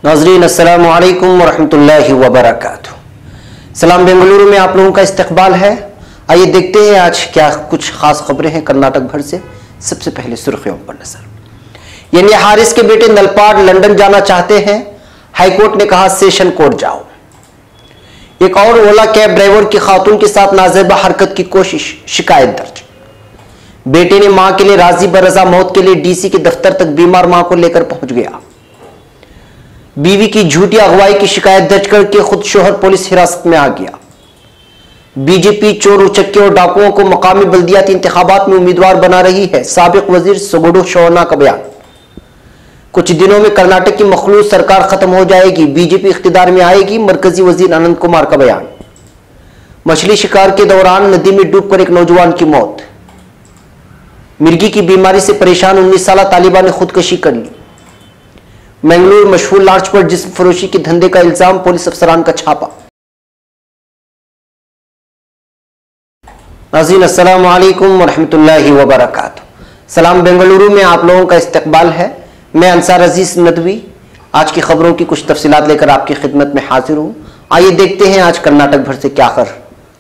नाज़रीन अस्सलामु अलैकुम वरहमतुल्लाहि वबरकातुहू। सलाम बेंगलुरु में आप लोगों का इस्तकबाल है। आइए देखते हैं आज क्या कुछ खास खबरें हैं कर्नाटक भर से। सबसे पहले सुर्खियों पर नजर। यानी हारिस के बेटे नलपाड़ लंदन जाना चाहते हैं, हाईकोर्ट ने कहा सेशन कोर्ट जाओ। एक और ओला कैब ड्राइवर की खातून के साथ नाजेबा हरकत की कोशिश, शिकायत दर्ज। बेटे ने मां के लिए राजी बरजा मौत के लिए डीसी के दफ्तर तक बीमार मां को लेकर पहुंच गया। बीवी की झूठी अगवाई की शिकायत दर्ज करके खुद शोहर पुलिस हिरासत में आ गया। बीजेपी चोर उचक्के और डाकुओं को मकामी बल्दियाती इंतखाबात में उम्मीदवार बना रही है, साबिक वजीर सुगुडू शोना का बयान। कुछ दिनों में कर्नाटक की मखलूस सरकार खत्म हो जाएगी, बीजेपी इख्तिदार में आएगी, मरकजी वजीर अनंत कुमार का बयान। मछली शिकार के दौरान नदी में डूबकर एक नौजवान की मौत। मिर्गी की बीमारी से परेशान 19 साल तालिबा ने खुदकशी कर ली। मंगलुरु मशहूर लॉन्च पर जिस्म फरोशी के धंधे का इल्जाम, पुलिस अफसरान का छापा। नाज़रीन अस्सलामु अलैकुम वरहमतुल्लाहि वबरकातुहू। सलाम बेंगलुरु में आप लोगों का इस्तकबाल है। मैं अंसार अजीज नदवी आज की खबरों की कुछ तफसीलात लेकर आपकी खिदमत में हाजिर हूं। आइए देखते हैं आज कर्नाटक भर से क्या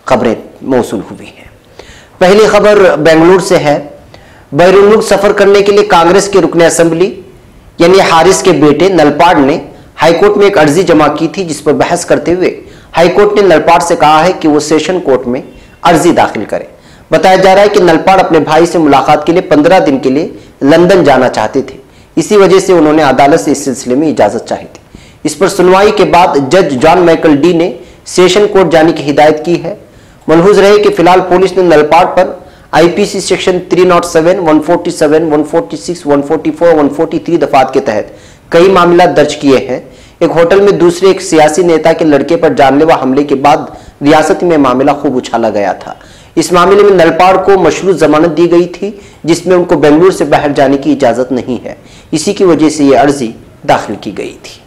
खबरें मौसूल हुई हैं। पहली खबर बेंगलुरु से है। बैरून मुल्क सफर करने के लिए कांग्रेस के रुकने असेंबली यानी हारिस के बेटे नलपाड़ ने हाईकोर्ट में एक अर्जी जमा की थी, जिस पर बहस करते हुए हाईकोर्ट ने नलपाड़ से कहा है कि वो सेशन कोर्ट में अर्जी दाखिल करे। बताया जा रहा है कि नलपाड़ अपने भाई से मुलाकात के लिए 15 दिन के लिए लंदन जाना चाहते थे। इसी वजह से उन्होंने अदालत से इस सिलसिले में इजाजत चाही थी। इस पर सुनवाई के बाद जज जॉन माइकल डी ने सेशन कोर्ट जाने की हिदायत की है। मलहूज रहे कि फिलहाल पुलिस ने नलपाड़ पर आईपीसी सेक्शन 307, 147, 146, 144, 143 दफात के तहत कई मामला दर्ज किए हैं। एक होटल में दूसरे एक सियासी नेता के लड़के पर जानलेवा हमले के बाद रियासत में मामला खूब उछाला गया था। इस मामले में नलपाड़ को मशरूत जमानत दी गई थी, जिसमें उनको बेंगलुरु से बाहर जाने की इजाजत नहीं है। इसी की वजह से यह अर्जी दाखिल की गई थी।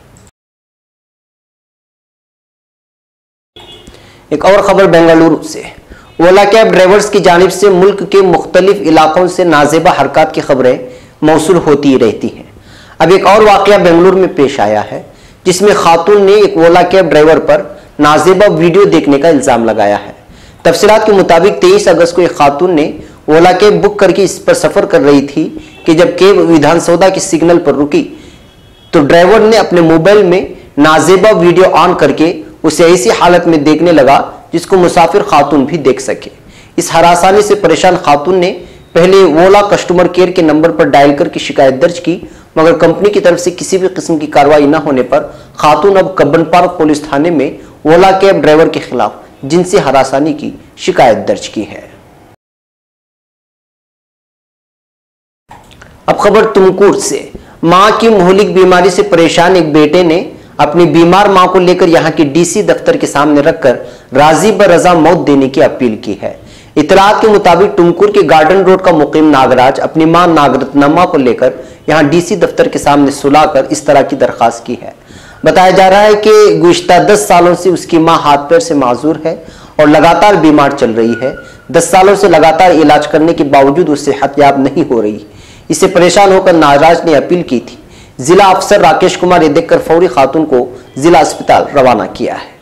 एक और खबर बेंगलुरु से। ओला कैब ड्राइवर्स की जानिब से मुल्क के मुख्तलिफ इलाकों से नाजेबा हरकत की खबरें मौसूल होती रहती हैं। अब एक और वाकया बेंगलुरु में पेश आया है, जिसमें खातून ने एक ओला कैब ड्राइवर पर नाजेबा वीडियो देखने का इल्जाम लगाया है। तफसीलात के मुताबिक 23 अगस्त को एक खातून ने ओला कैब बुक करके इस पर सफर कर रही थी कि जब कैब विधानसौदा के सिग्नल पर रुकी तो ड्राइवर ने अपने मोबाइल में नाजेबा वीडियो ऑन करके उसे ऐसी हालत में देखने लगा जिसको मुसाफिर खातून भी देख सके। इस हरासानी से परेशान खातून ने पहले ओला कस्टमर केयर के नंबर पर डायल करके शिकायत दर्ज की, मगर कंपनी की तरफ से किसी भी किस्म की कार्रवाई न होने पर खातून अब कब्बन पार्क पुलिस थाने में ओला कैब ड्राइवर के खिलाफ जिनसी हरासानी की शिकायत दर्ज की है। अब खबर तुमकुर से। मां की मुहलिक बीमारी से परेशान एक बेटे ने अपनी बीमार मां को लेकर यहां के डीसी दफ्तर के सामने रखकर राजी बरजा मौत देने की अपील की है। इतलात के मुताबिक टुमकुर के गार्डन रोड का मुकीम नागराज अपनी मां नागरत्नमा को लेकर यहां डीसी दफ्तर के सामने सुलाकर इस तरह की दरखास्त की है। बताया जा रहा है कि गुज़िश्ता 10 सालों से उसकी मां हाथ पैर से माजूर है और लगातार बीमार चल रही है। 10 सालों से लगातार इलाज करने के बावजूद वो सेहतयाब नहीं हो रही। इससे परेशान होकर नागराज ने अपील की थी। जिला अफसर राकेश कुमार ये देखकर फौरी खातून को जिला अस्पताल रवाना किया है।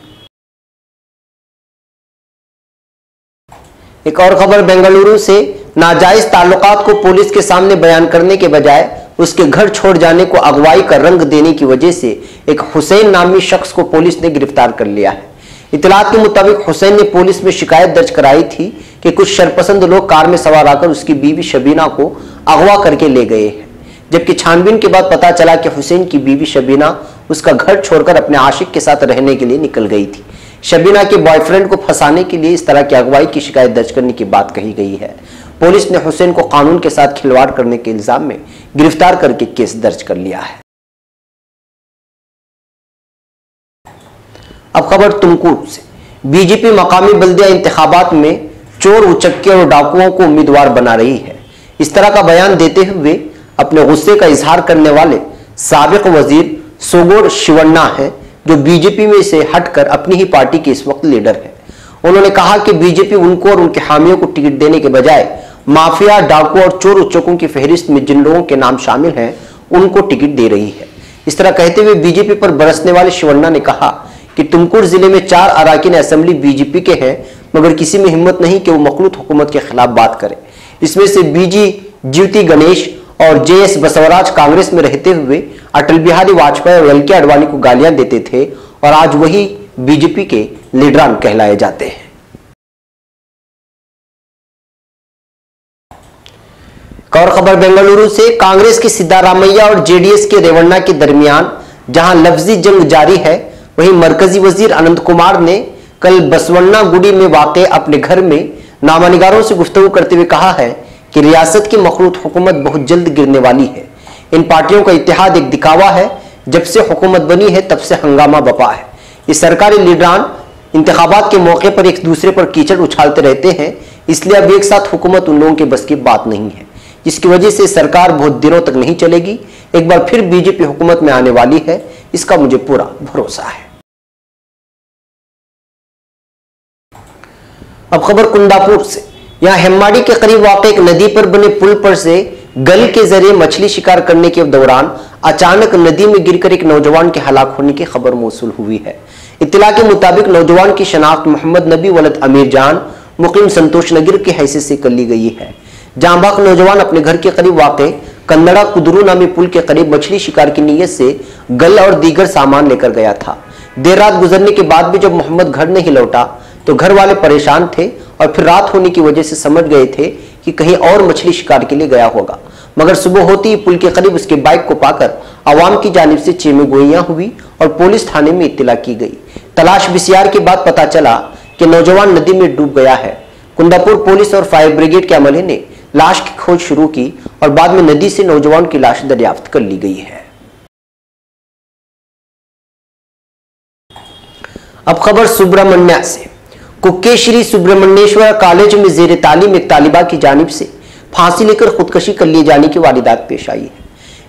एक और खबर बेंगलुरु से। नाजायज ताल्लुकात को पुलिस के सामने बयान करने के बजाय उसके घर छोड़ जाने को अगवाई का रंग देने की वजह से एक हुसैन नामी शख्स को पुलिस ने गिरफ्तार कर लिया है। इतलात के मुताबिक हुसैन ने पुलिस में शिकायत दर्ज कराई थी कि कुछ शरपसंद लोग कार में सवार आकर उसकी बीवी शबीना को अगवा करके ले गए हैं, जबकि छानबीन के बाद पता चला कि हुसैन की बीवी शबीना उसका घर छोड़कर अपने आशिक के साथ रहने के लिए निकल गई थी। शबीना के बॉयफ्रेंड को फंसाने के लिए इस तरह की अगवाई की शिकायत दर्ज करने की बात कही गई है। पुलिस ने हुसैन को कानून के साथ खिलवाड़ करने के इल्जाम में गिरफ्तार करके केस दर्ज कर लिया है। अब खबर तुमकुर से। बीजेपी मकामी बल्दिया इंतखाबात में चोर उचक्के और डाकुओं को उम्मीदवार बना रही है। इस तरह का बयान देते हुए अपने गुस्से का इजहार करने वाले साबिक वजीर सोगोड़ शिवन्ना है, जो बीजेपी में से हटकर अपनी ही पार्टी के इस वक्त लीडर है। उन्होंने कहा कि बीजेपी उनको और उनके हामियों को टिकट देने के बजाय माफिया, डाकू और चोर उच्चकों की फहरिस्त में जिन लोगों के नाम शामिल हैं उनको टिकट दे रही है। इस तरह कहते हुए बीजेपी पर बरसने वाले शिवन्ना ने कहा कि तुमकुर जिले में 4 अरकान असेंबली बीजेपी के हैं, मगर किसी में हिम्मत नहीं कि वो मखलूत हुकूमत के खिलाफ बात करे। इसमें से बीजी ज्योति गणेश और जेएस बसवराज कांग्रेस में रहते हुए अटल बिहारी वाजपेयी और एल के आडवाणी को गालियां देते थे और आज वही बीजेपी के लीडरान कहलाए जाते हैं। और खबर बेंगलुरु से, कांग्रेस के सिद्धारामैया और जेडीएस के रेवन्ना के दरमियान जहां लफ्जी जंग जारी है, वहीं मरकजी वजीर अनंत कुमार ने कल बसवन्नागुडी में वाक़े अपने घर में नामानिगारों से गुफ्तगू करते हुए कहा है कि रियासत की मखलूत हुकूमत बहुत जल्द गिरने वाली है। इन पार्टियों का इत्तेहाद एक दिखावा है, जब से हुकूमत बनी है तब से हंगामा बपा है। ये सरकारी लीडरान इंतखाबात के मौके पर एक दूसरे पर कीचड़ उछालते रहते हैं, इसलिए अब एक साथ हुकूमत उन लोगों के बस की बात नहीं है, जिसकी वजह से सरकार बहुत दिनों तक नहीं चलेगी। एक बार फिर बीजेपी हुकूमत में आने वाली है, इसका मुझे पूरा भरोसा है। अब खबर कुंदापुर से, यहां हेम्माड़ी के करीब वाक़े एक नदी पर बने पुल पर से गल के जरिए मछली शिकार करने के दौरान अचानक नदी में गिरकर एक नौजवान के हलाक होने की खबर मौसूल हुई है। इत्तला के मुताबिक नौजवान की शनाख्त मोहम्मद नबी वलद अमीर जान मुकीम संतोष नगर की हैसियत से कर ली गई है। जांबाक नौजवान अपने घर के करीब वाक़े कंदड़ा कुदरू नामी पुल के करीब मछली शिकार की नीयत से गल और दीगर सामान लेकर गया था। देर रात गुजरने के बाद भी जब मोहम्मद घर नहीं लौटा तो घर वाले परेशान थे और फिर रात होने की वजह से समझ गए थे कि कहीं और मछली शिकार के लिए गया होगा, मगर सुबह होती ही पुल के करीब उसके बाइक को पाकर आवाम की जानिब से चेमेगोइयां हुई और पुलिस थाने में इत्तला की गई। तलाश बिसियार के बाद पता चला कि नौजवान नदी में डूब गया है। कुंदापुर पुलिस और फायर ब्रिगेड के अमले ने लाश की खोज शुरू की और बाद में नदी से नौजवान की लाश दरियाफ्त कर ली गई है। अब खबर सुब्रमण्या से, कुक्के श्री सुब्रमण्येश्वर कॉलेज में जेर तालीम एक तालिबा की जानिब से फांसी लेकर खुदकशी कर लिए जाने की वारदात पेश आई है।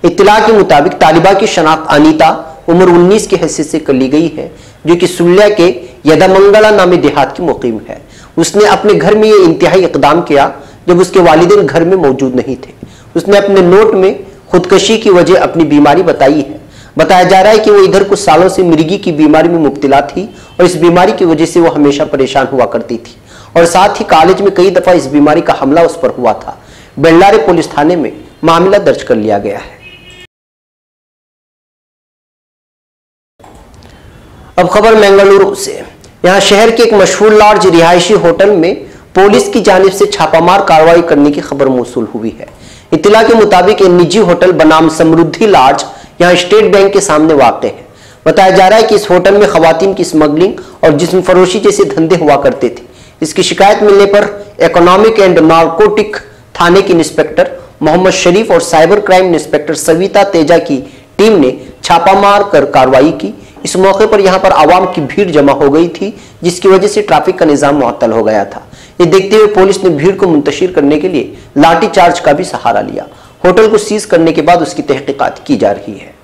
इत्तला के मुताबिक तालिबा की शनाख्त अनीता उम्र 19 की हैसियत से कर ली गई है, जो कि सुल्या के यदामंगला नामी देहात की मुकीम है। उसने अपने घर में यह इंतहाई इकदाम किया जब उसके वालिदैन घर में मौजूद नहीं थे। उसने अपने नोट में खुदकशी की वजह अपनी बीमारी बताई है। बताया जा रहा है कि वो इधर कुछ सालों से मिर्गी की बीमारी में मुब्तला थी और इस बीमारी की वजह से वो हमेशा परेशान हुआ करती थी और साथ ही कॉलेज में कई दफा इस बीमारी का हमला उस पर हुआ था। बेल्लारे पुलिस थाने में मामला दर्ज कर लिया गया है। अब खबर बेंगलुरु से, यहां शहर के एक मशहूर लार्ज रिहायशी होटल में पुलिस की जानिब से छापामार कार्रवाई करने की खबर मौसूल हुई है। इत्तला के मुताबिक एक निजी होटल बनाम समृद्धि लार्ज यहां स्टेट बैंक के सामने वाक़ है। बताया जा रहा है कि इस होटल में खवातीन की स्मगलिंग और जिस्म फरोशी जैसे धंधे हुआ करते थे। इसकी शिकायत मिलने पर इकोनॉमिक एंड नार्कोटिक थाने के इंस्पेक्टर मोहम्मद शरीफ और cyber crime inspector Savita Teja की टीम ने छापामार कर कार्रवाई की। इस मौके पर यहां पर आवाम की भीड़ जमा हो गई थी, जिसकी वजह से ट्रैफिक का निजाम मुअत्तल हो गया था। ये देखते हुए पुलिस ने भीड़ को मुंतशिर करने के लिए लाठीचार्ज का भी सहारा लिया। होटल को सीज करने के बाद उसकी तहकीकात की जा रही है।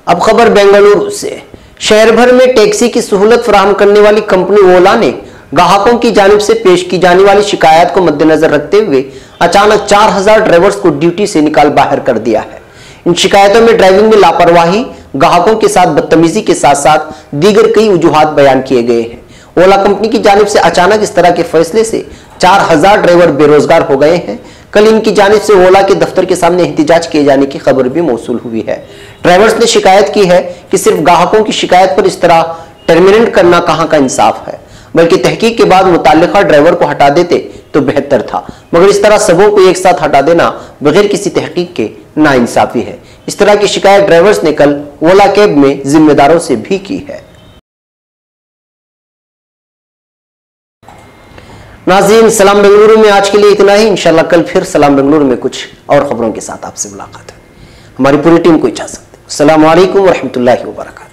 अब खबर बेंगलुरु से, शहर भर में टैक्सी की सहूलत फराहम करने वाली कंपनी ओला ने ग्राहकों की जानिब से पेश की जाने वाली शिकायत को मद्देनजर रखते हुए अचानक 4000 ड्राइवर्स को ड्यूटी से निकाल बाहर कर दिया है। इन शिकायतों में ड्राइविंग में लापरवाही, ग्राहकों के साथ बदतमीजी के साथ साथ दीगर कई वजूहात बयान किए गए हैं। ओला कंपनी की जानिब से अचानक इस तरह के फैसले से 4000 ड्राइवर बेरोजगार हो गए हैं। कल इनकी जानिब से ओला के दफ्तर के सामने एहतिजाज किए जाने की खबर भी मौसूल हुई है। ड्राइवर्स ने शिकायत की है कि सिर्फ ग्राहकों की शिकायत पर इस तरह टर्मिनेट करना कहां का इंसाफ है, बल्कि तहकीक के बाद मुताल्लिका ड्राइवर को हटा देते तो बेहतर था, मगर इस तरह सबों को एक साथ हटा देना बगैर किसी तहकीक के नाइंसाफी है। इस तरह की शिकायत ड्राइवर्स ने कल ओला कैब में जिम्मेदारों से भी की है। नाज़रीन, सलाम बेंगलुरु में आज के लिए इतना ही। इंशाल्लाह कल फिर सलाम बेंगलुरु में कुछ और खबरों के साथ आपसे मुलाकात है। हमारी पूरी टीम को इजाजत। अस्सलामु अलैकुम व रहमतुल्लाहि व बरकातहू।